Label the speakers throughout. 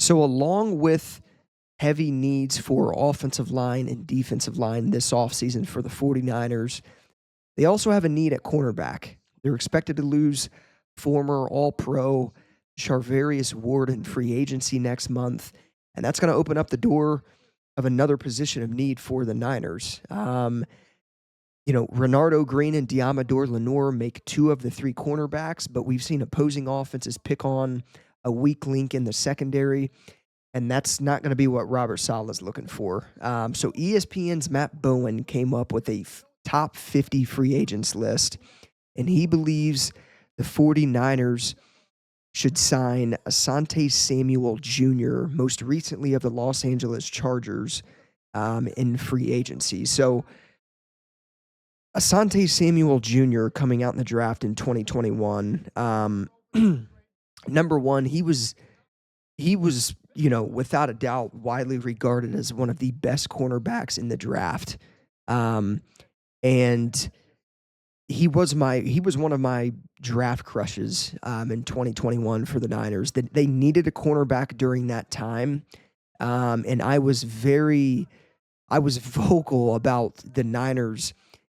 Speaker 1: So, along with heavy needs for offensive line and defensive line this offseason for the 49ers, they also have a need at cornerback. They're expected to lose former All Pro Charvarius Ward in free agency next month, and that's going to open up the door of another position of need for the Niners. Renardo Green and Diamador Lenore make two of the three cornerbacks, but we've seen opposing offenses pick on a weak link in the secondary, and that's not going to be what Robert Saleh is looking for. So ESPN's Matt Bowen came up with a top 50 free agents list, and he believes the 49ers should sign Asante Samuel Jr., most recently of the Los Angeles Chargers, in free agency. So Asante Samuel Jr. coming out in the draft in 2021. Number one, he was, without a doubt, widely regarded as one of the best cornerbacks in the draft. And he was one of my draft crushes in 2021 for the Niners. They needed a cornerback during that time. And I was vocal about the Niners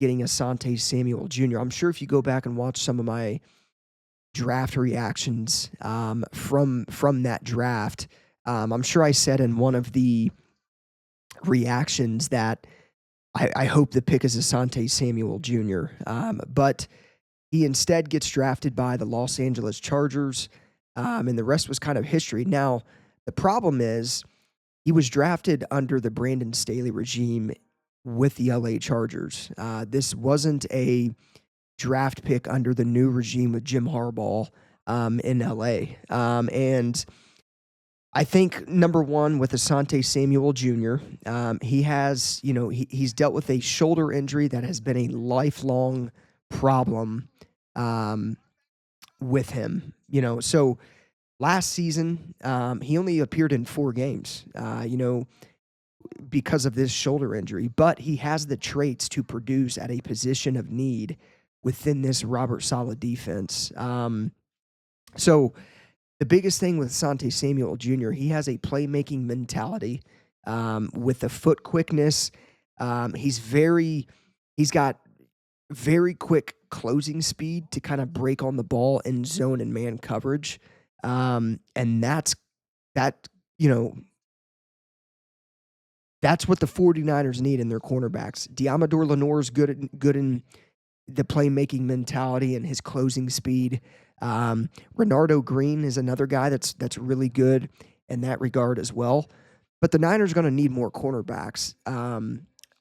Speaker 1: getting Asante Samuel Jr. I'm sure if you go back and watch some of my draft reactions from that draft, I'm sure I said in one of the reactions that I hope the pick is Asante Samuel Jr. But he instead gets drafted by the Los Angeles Chargers, and the rest was kind of history. Now, the problem is he was drafted under the Brandon Staley regime with the LA Chargers. This wasn't a draft pick under the new regime with Jim Harbaugh in LA. And I think number one with Asante Samuel Jr., he has, he's dealt with a shoulder injury that has been a lifelong problem with him. So last season, he only appeared in 4 games, because of this shoulder injury, but he has the traits to produce at a position of need within this Robert Saleh defense. So the biggest thing with Asante Samuel Jr., he has a playmaking mentality with the foot quickness. He's got very quick closing speed to kind of break on the ball in zone and man coverage. And that's what the 49ers need in their cornerbacks. Diamador Lenore is good in the playmaking mentality and his closing speed. Renardo Green is another guy that's really good in that regard as well. But the Niners are going to need more cornerbacks.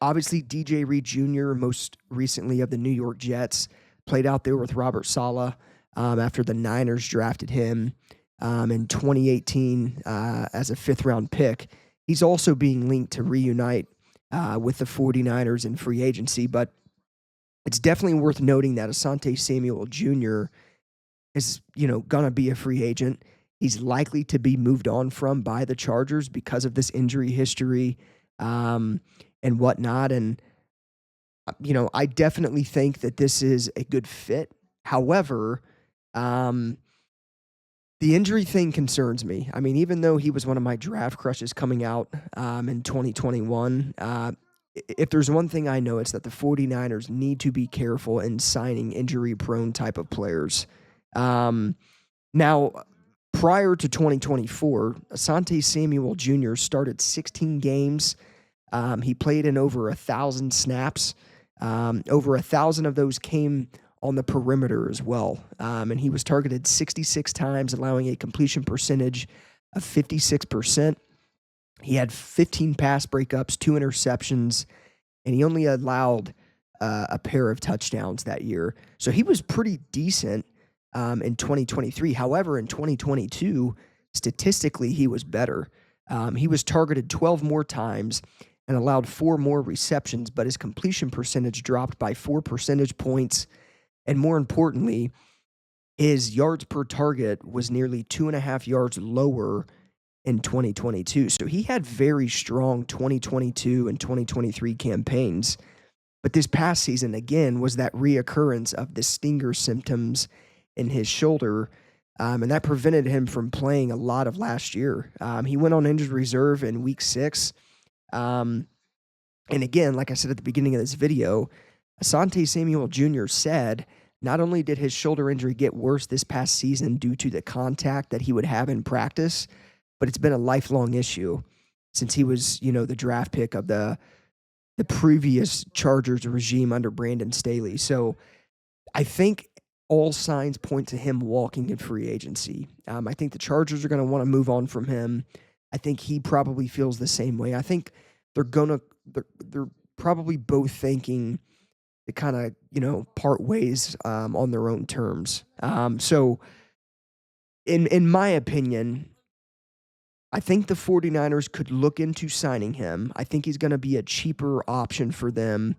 Speaker 1: Obviously, DJ Reed Jr., most recently of the New York Jets, played out there with Robert Saleh after the Niners drafted him in 2018 as a 5th-round pick. He's also being linked to reunite with the 49ers in free agency, but it's definitely worth noting that Asante Samuel Jr. is, going to be a free agent. He's likely to be moved on from by the Chargers because of this injury history and whatnot. And, I definitely think that this is a good fit. However, the injury thing concerns me. I mean, even though he was one of my draft crushes coming out in 2021, if there's one thing I know, it's that the 49ers need to be careful in signing injury-prone type of players. Now, prior to 2024, Asante Samuel Jr. started 16 games. He played in over 1,000 snaps. Over 1,000 of those came on the perimeter as well. And he was targeted 66 times, allowing a completion percentage of 56%. He had 15 pass breakups, 2 interceptions, and he only allowed a pair of touchdowns that year. So he was pretty decent in 2023. However, in 2022, statistically, he was better. He was targeted 12 more times and allowed 4 more receptions, but his completion percentage dropped by 4 percentage points. And more importantly, his yards per target was nearly 2.5 yards lower in 2022. So he had very strong 2022 and 2023 campaigns. But this past season, again, was that reoccurrence of the stinger symptoms in his shoulder And that prevented him from playing a lot of last year. He went on injured reserve in week 6. Um, and again, like I said at the beginning of this video, Asante Samuel Jr. said not only did his shoulder injury get worse this past season due to the contact that he would have in practice, but it's been a lifelong issue since he was, the draft pick of the previous Chargers regime under Brandon Staley. So I think all signs point to him walking in free agency. I think the Chargers are going to want to move on from him. I think he probably feels the same way. I think they're probably both thinking to kind of part ways on their own terms. So in my opinion, I think the 49ers could look into signing him. I think he's going to be a cheaper option for them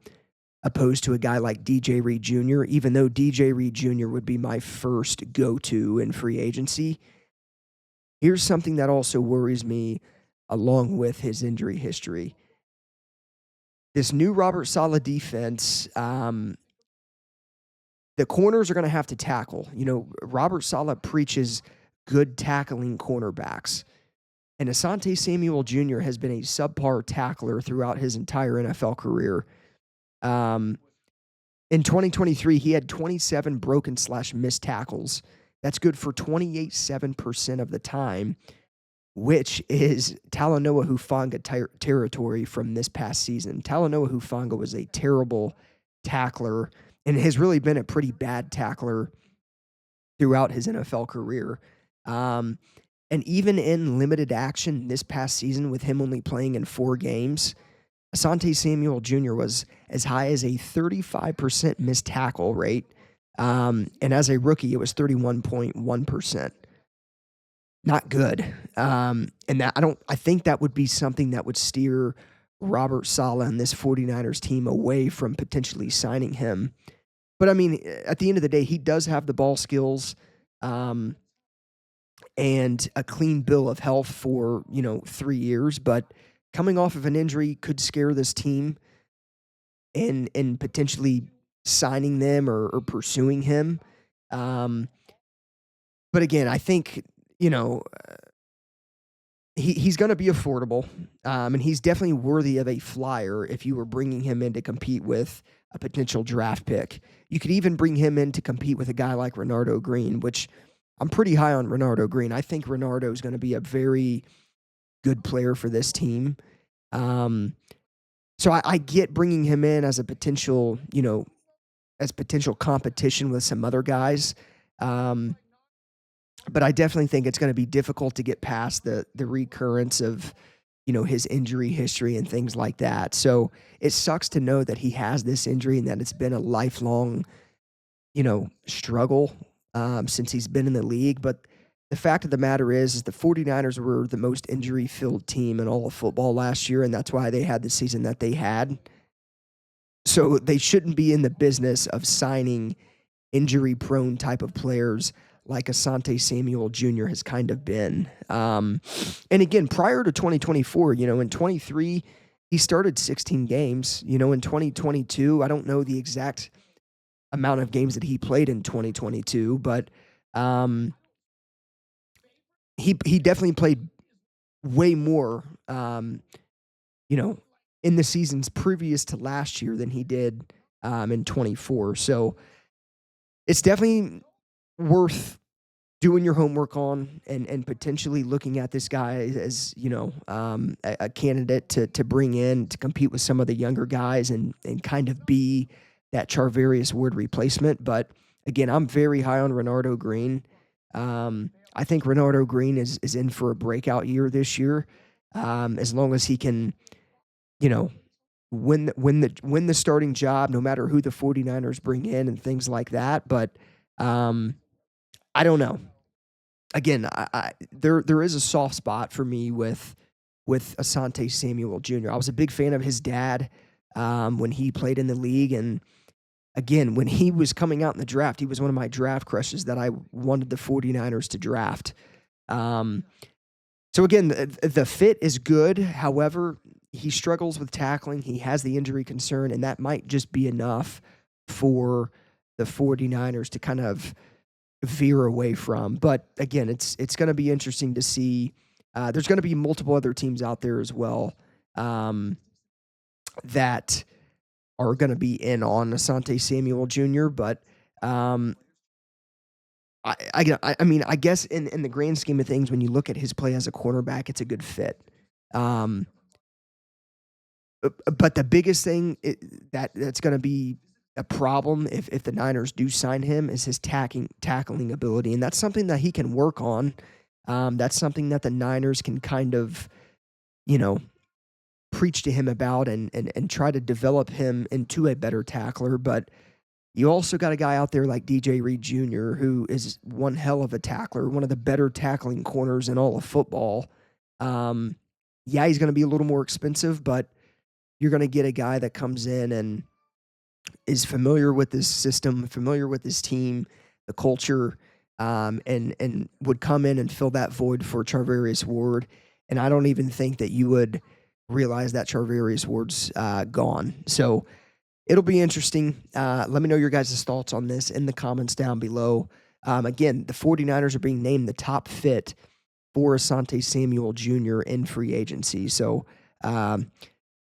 Speaker 1: opposed to a guy like DJ Reed Jr., even though DJ Reed Jr. would be my first go-to in free agency. Here's something that also worries me along with his injury history. This new Robert Saleh defense, the corners are going to have to tackle. Robert Saleh preaches good tackling cornerbacks. And Asante Samuel Jr. has been a subpar tackler throughout his entire NFL career. In 2023, he had 27 broken/missed tackles. That's good for 28.7% of the time, which is Talanoa Hufanga territory from this past season. Talanoa Hufanga was a terrible tackler and has really been a pretty bad tackler throughout his NFL career. And even in limited action this past season, with him only playing in 4 games, Asante Samuel Jr. was as high as a 35% missed tackle rate. And as a rookie, it was 31.1%. Not good. And I think that would be something that would steer Robert Saleh and this 49ers team away from potentially signing him. But I mean, at the end of the day, he does have the ball skills. And a clean bill of health for, 3 years, but coming off of an injury could scare this team and potentially signing them or pursuing him. But again, I think, he's going to be affordable, and he's definitely worthy of a flyer if you were bringing him in to compete with a potential draft pick. You could even bring him in to compete with a guy like Renardo Green, which I'm pretty high on Renardo Green. I think Renardo is going to be a very good player for this team. So I get bringing him in as a potential, as potential competition with some other guys. But I definitely think it's going to be difficult to get past the recurrence of, his injury history and things like that. So it sucks to know that he has this injury and that it's been a lifelong, struggle since he's been in the league. But the fact of the matter is the 49ers were the most injury-filled team in all of football last year, and that's why they had the season that they had. So they shouldn't be in the business of signing injury-prone type of players like Asante Samuel Jr. has kind of been. And again, prior to 2024, in 23, he started 16 games. In 2022, I don't know the exact amount of games that he played in 2022, but he definitely played way more, in the seasons previous to last year than he did in 24. So it's definitely worth doing your homework on and potentially looking at this guy as, a candidate to bring in to compete with some of the younger guys and kind of be that Charvarius Ward replacement. But again, I'm very high on Renardo Green. I think Renardo Green is in for a breakout year this year, as long as he can, win the starting job, no matter who the 49ers bring in and things like that. But I don't know. Again, there is a soft spot for me with Asante Samuel Jr. I was a big fan of his dad when he played in the league, and again, when he was coming out in the draft, he was one of my draft crushes that I wanted the 49ers to draft. So again, the fit is good. However, he struggles with tackling. He has the injury concern, and that might just be enough for the 49ers to kind of veer away from. But again, it's going to be interesting to see. There's going to be multiple other teams out there as well um, that are going to be in on Asante Samuel Jr. But um, I mean, I guess in the grand scheme of things, when you look at his play as a cornerback, it's a good fit. Um, but the biggest thing that's going to be a problem if the Niners do sign him is his tackling ability, and that's something that he can work on. That's something that the Niners can kind of, you know, preach to him about and try to develop him into a better tackler. But you also got a guy out there like DJ Reed Jr., who is one hell of a tackler, one of the better tackling corners in all of football. Um, yeah, he's going to be a little more expensive, but you're going to get a guy that comes in and is familiar with this system, familiar with this team, the culture, and would come in and fill that void for Charvarius Ward. And I don't even think that you would realize that Charvarius Ward's gone. So it'll be interesting. Let me know your guys' thoughts on this in the comments down below. Again, the 49ers are being named the top fit for Asante Samuel Jr. in free agency. So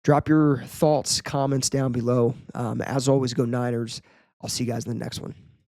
Speaker 1: drop your thoughts, comments down below. As always, go Niners. I'll see you guys in the next one.